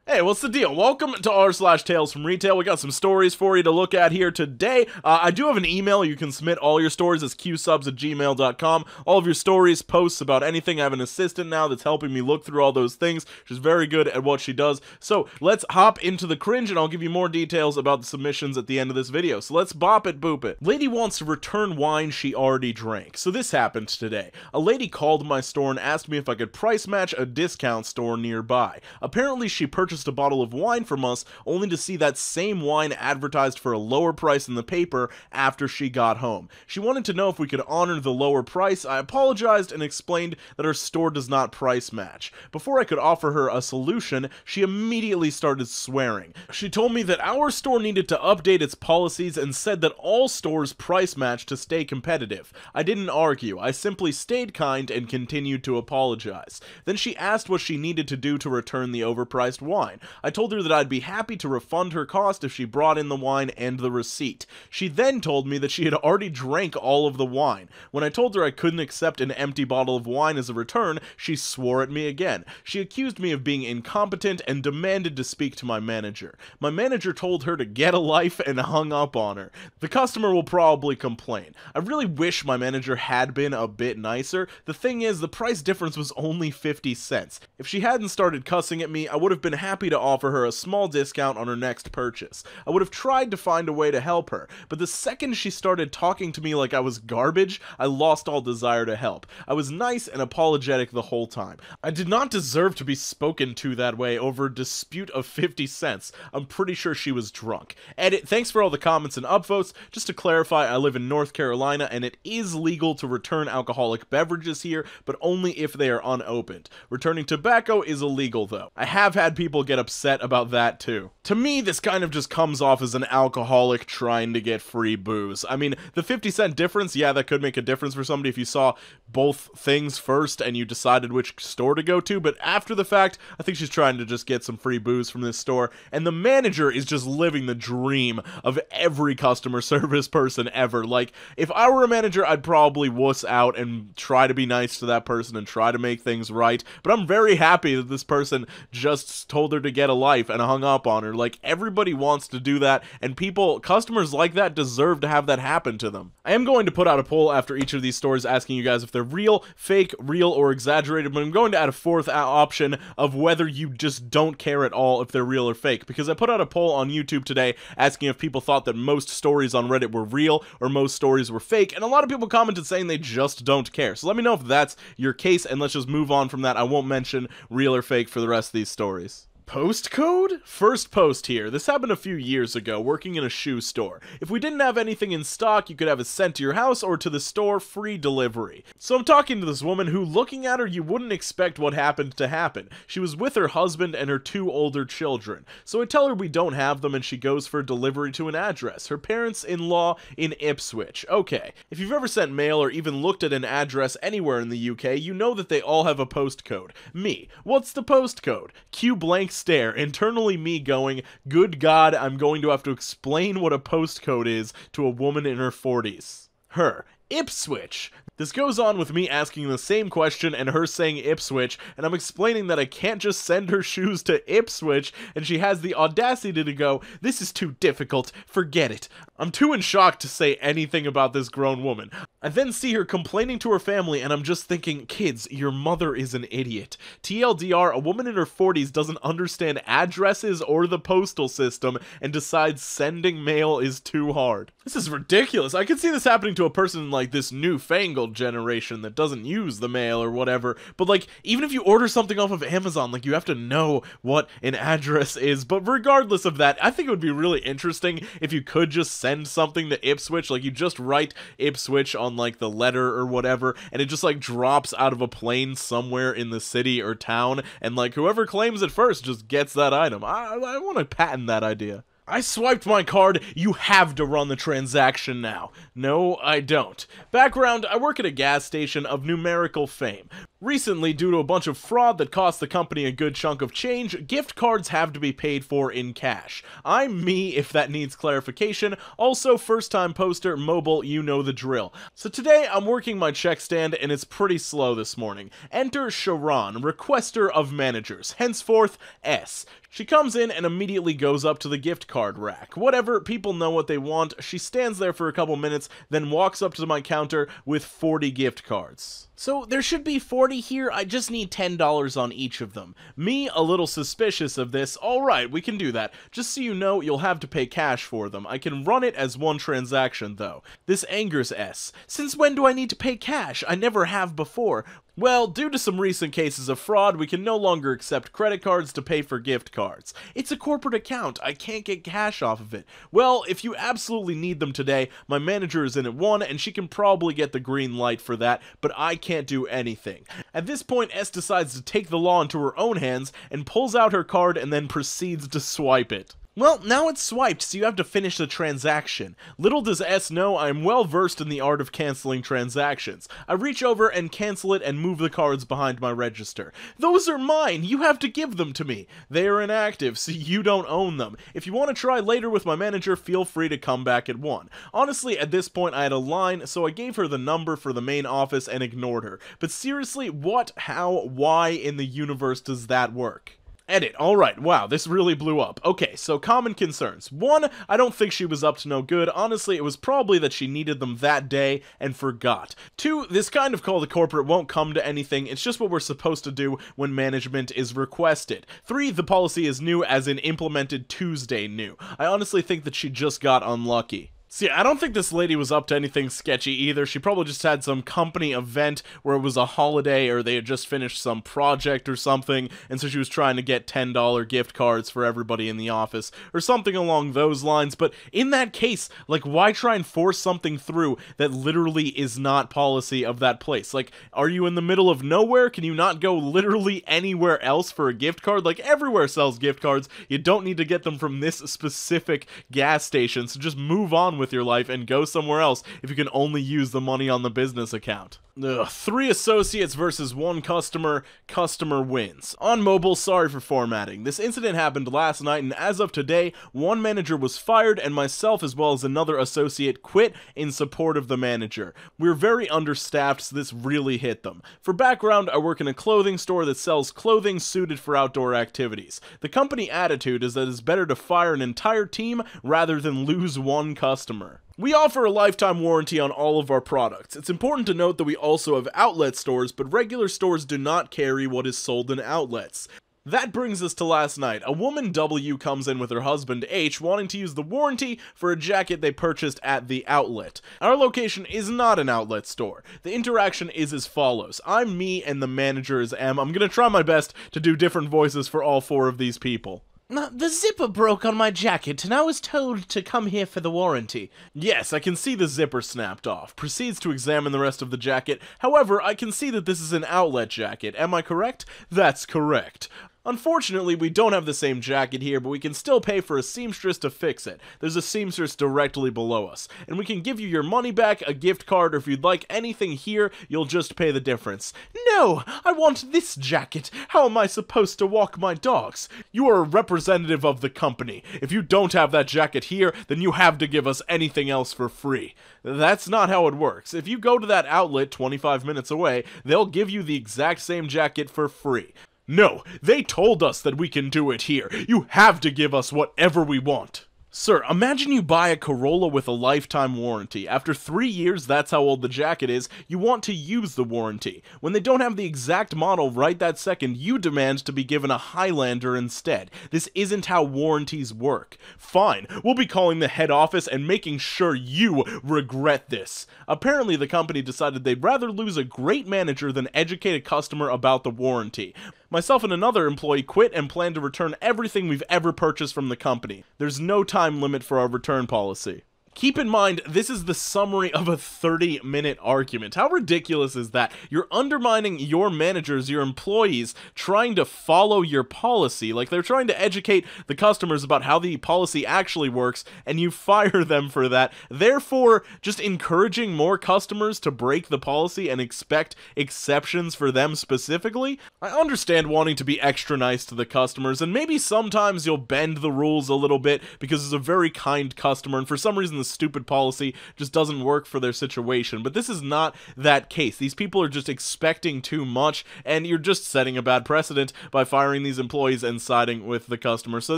Hey, what's the deal? Welcome to r/Tales from Retail. We got some stories for you to look at here today. I do have an email. You can submit all your stories as qsubs@gmail.com. All of your stories, posts about anything. I have an assistant now that's helping me look through all those things. She's very good at what she does. So let's hop into the cringe, and I'll give you more details about the submissions at the end of this video. So let's bop it, boop it. Lady wants to return wine she already drank. So this happened today. A lady called my store and asked me if I could price match a discount store nearby. Apparently, she purchased a bottle of wine from us only to see that same wine advertised for a lower price in the paper after she got home. She wanted to know if we could honor the lower price. I apologized and explained that our store does not price match. Before I could offer her a solution, she immediately started swearing. She told me that our store needed to update its policies and said that all stores price match to stay competitive. I didn't argue. I simply stayed kind and continued to apologize. Then she asked what she needed to do to return the overpriced wine. I told her that I'd be happy to refund her cost if she brought in the wine and the receipt. She then told me that she had already drank all of the wine. When I told her I couldn't accept an empty bottle of wine as a return, she swore at me again. She accused me of being incompetent and demanded to speak to my manager. My manager told her to get a life and hung up on her. The customer will probably complain. I really wish my manager had been a bit nicer. The thing is, the price difference was only 50 cents. If she hadn't started cussing at me, I would have been happy to offer her a small discount on her next purchase. I would have tried to find a way to help her, but the second she started talking to me like I was garbage, I lost all desire to help. I was nice and apologetic the whole time. I did not deserve to be spoken to that way over a dispute of 50 cents. I'm pretty sure she was drunk. Edit, thanks for all the comments and upvotes. Just to clarify, I live in North Carolina and it is legal to return alcoholic beverages here, but only if they are unopened. Returning tobacco is illegal though. I have had people get upset about that too. To me, this kind of just comes off as an alcoholic trying to get free booze. I mean, the 50-cent difference, yeah, that could make a difference for somebody if you saw both things first and you decided which store to go to, but after the fact, I think she's trying to just get some free booze from this store, and the manager is just living the dream of every customer service person ever. Like, if I were a manager, I'd probably wuss out and try to be nice to that person and try to make things right, but I'm very happy that this person just told her to get a life and hung up on her. Like, everybody wants to do that, and customers like that deserve to have that happen to them. I am going to put out a poll after each of these stories asking you guys if they're real, fake, real, or exaggerated, but I'm going to add a fourth option of whether you just don't care at all if they're real or fake, because I put out a poll on YouTube today asking if people thought that most stories on Reddit were real or most stories were fake, and a lot of people commented saying they just don't care. So let me know if that's your case, and let's just move on from that. I won't mention real or fake for the rest of these stories. Postcode? First post here. This happened a few years ago, working in a shoe store. If we didn't have anything in stock, you could have it sent to your house or to the store, free delivery. So I'm talking to this woman who, looking at her, you wouldn't expect what happened to happen. She was with her husband and her 2 older children. So I tell her we don't have them and she goes for delivery to an address. Her parents-in-law in Ipswich. Okay, if you've ever sent mail or even looked at an address anywhere in the UK, you know that they all have a postcode. Me. What's the postcode? Q blank stare, internally me going, good God, I'm going to have to explain what a postcode is to a woman in her 40s. Her. Ipswich. This goes on with me asking the same question and her saying Ipswich, and I'm explaining that I can't just send her shoes to Ipswich, and she has the audacity to go, this is too difficult, forget it. I'm too in shock to say anything about this grown woman. I then see her complaining to her family, and I'm just thinking, kids, your mother is an idiot. TLDR, a woman in her 40s doesn't understand addresses or the postal system, and decides sending mail is too hard. This is ridiculous. I could see this happening to a person in like this newfangled generation that doesn't use the mail or whatever, but like, even if you order something off of Amazon, like, you have to know what an address is. But regardless of that, I think it would be really interesting if you could just send something to Ipswich, like you just write Ipswich on like the letter or whatever, and it just like drops out of a plane somewhere in the city or town, and like whoever claims it first just gets that item. I want to patent that idea. I swiped my card, you have to run the transaction now. No, I don't. Background, I work at a gas station of numerical fame. Recently, due to a bunch of fraud that cost the company a good chunk of change, gift cards have to be paid for in cash. I'm me if that needs clarification. Also, first-time poster, mobile, you know the drill. So today, I'm working my check stand and it's pretty slow this morning. Enter Sharon, requester of managers, henceforth S. She comes in and immediately goes up to the gift card rack. Whatever, people know what they want. She stands there for a couple minutes, then walks up to my counter with 40 gift cards. So there should be 40 here, I just need $10 on each of them. Me, a little suspicious of this. Alright, we can do that. Just so you know, you'll have to pay cash for them. I can run it as one transaction though. This angers S. Since when do I need to pay cash? I never have before. Well, due to some recent cases of fraud, we can no longer accept credit cards to pay for gift cards. It's a corporate account, I can't get cash off of it. Well, if you absolutely need them today, my manager is in at 1 and she can probably get the green light for that, but I can't do anything. At this point, S decides to take the law into her own hands and pulls out her card and then proceeds to swipe it. Well, now it's swiped, so you have to finish the transaction. Little does S know I am well versed in the art of canceling transactions. I reach over and cancel it and move the cards behind my register. Those are mine! You have to give them to me! They are inactive, so you don't own them. If you want to try later with my manager, feel free to come back at 1. Honestly, at this point I had a line, so I gave her the number for the main office and ignored her. But seriously, what, how, why in the universe does that work? Edit. Alright, wow, this really blew up. Okay, so common concerns. 1, I don't think she was up to no good. Honestly, it was probably that she needed them that day and forgot. 2, this kind of call to corporate won't come to anything. It's just what we're supposed to do when management is requested. 3, the policy is new as in implemented Tuesday new. I honestly think that she just got unlucky. See, I don't think this lady was up to anything sketchy either. She probably just had some company event where it was a holiday or they had just finished some project or something, and so she was trying to get $10 gift cards for everybody in the office or something along those lines. But in that case, like, why try and force something through that literally is not policy of that place? Like, are you in the middle of nowhere? Can you not go literally anywhere else for a gift card? Like, everywhere sells gift cards. You don't need to get them from this specific gas station, so just move on with your life and go somewhere else if you can only use the money on the business account. Ugh, 3 associates versus 1 customer, customer wins. On mobile, sorry for formatting. This incident happened last night, and as of today, 1 manager was fired, and myself as well as another associate quit in support of the manager. We're very understaffed, so this really hit them. For background, I work in a clothing store that sells clothing suited for outdoor activities. The company attitude is that it's better to fire an entire team rather than lose 1 customer. We offer a lifetime warranty on all of our products. It's important to note that we also have outlet stores, but regular stores do not carry what is sold in outlets. That brings us to last night. A woman W comes in with her husband H wanting to use the warranty for a jacket they purchased at the outlet. Our location is not an outlet store. The interaction is as follows. I'm me and the manager is M. I'm gonna try my best to do different voices for all 4 of these people. The zipper broke on my jacket, and I was told to come here for the warranty. Yes, I can see the zipper snapped off. Proceeds to examine the rest of the jacket. However, I can see that this is an outlet jacket. Am I correct? That's correct. Unfortunately, we don't have the same jacket here, but we can still pay for a seamstress to fix it. There's a seamstress directly below us, and we can give you your money back, a gift card, or if you'd like anything here, you'll just pay the difference. No! I want this jacket! How am I supposed to walk my dogs? You are a representative of the company. If you don't have that jacket here, then you have to give us anything else for free. That's not how it works. If you go to that outlet 25 minutes away, they'll give you the exact same jacket for free. No, they told us that we can do it here. You have to give us whatever we want. Sir, imagine you buy a Corolla with a lifetime warranty. After 3 years, that's how old the jacket is, you want to use the warranty. When they don't have the exact model right that second, you demand to be given a Highlander instead. This isn't how warranties work. Fine, we'll be calling the head office and making sure you regret this. Apparently, the company decided they'd rather lose a great manager than educate a customer about the warranty. Myself and another employee quit and plan to return everything we've ever purchased from the company. There's no time limit for our return policy. Keep in mind, this is the summary of a 30-minute argument. How ridiculous is that? You're undermining your managers, your employees, trying to follow your policy. Like, they're trying to educate the customers about how the policy actually works, and you fire them for that. Therefore, just encouraging more customers to break the policy and expect exceptions for them specifically. I understand wanting to be extra nice to the customers, and maybe sometimes you'll bend the rules a little bit because it's a very kind customer, and for some reason the stupid policy just doesn't work for their situation. But this is not that case. These people are just expecting too much, and you're just setting a bad precedent by firing these employees and siding with the customer. So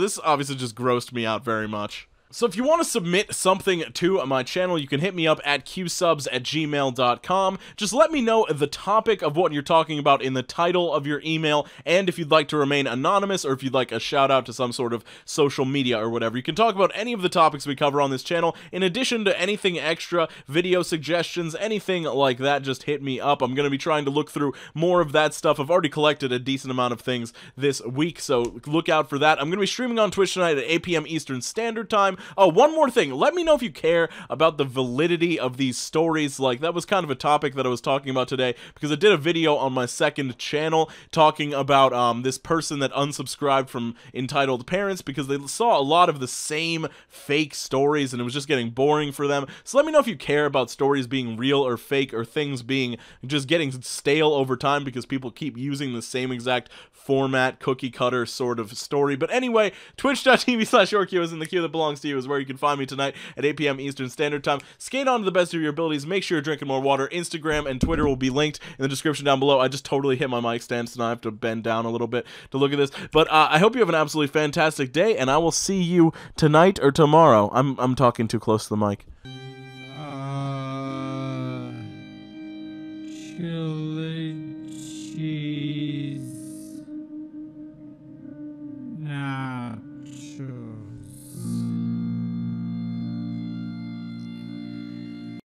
this obviously just grossed me out very much. So if you want to submit something to my channel, you can hit me up at qsubs@gmail.com. Just let me know the topic of what you're talking about in the title of your email, and if you'd like to remain anonymous, or if you'd like a shout out to some sort of social media or whatever. You can talk about any of the topics we cover on this channel, in addition to anything extra, video suggestions, anything like that. Just hit me up. I'm going to be trying to look through more of that stuff. I've already collected a decent amount of things this week, so look out for that. I'm going to be streaming on Twitch tonight at 8 p.m. Eastern Standard Time. Oh, one more thing. Let me know if you care about the validity of these stories. Like, that was kind of a topic that I was talking about today, because I did a video on my second channel talking about this person that unsubscribed from entitled parents because they saw a lot of the same fake stories and it was just getting boring for them. So let me know if you care about stories being real or fake, or things being just getting stale over time because people keep using the same exact format, cookie cutter sort of story. But anyway, twitch.tv/YorkQ is in the queue that belongs to you, is where you can find me tonight at 8 p.m. Eastern Standard Time. Skate on to the best of your abilities. Make sure you're drinking more water. Instagram and Twitter will be linked in the description down below. I just totally hit my mic stand, so now I have to bend down a little bit to look at this. But I hope you have an absolutely fantastic day, and I will see you tonight or tomorrow. I'm talking too close to the mic. Chill.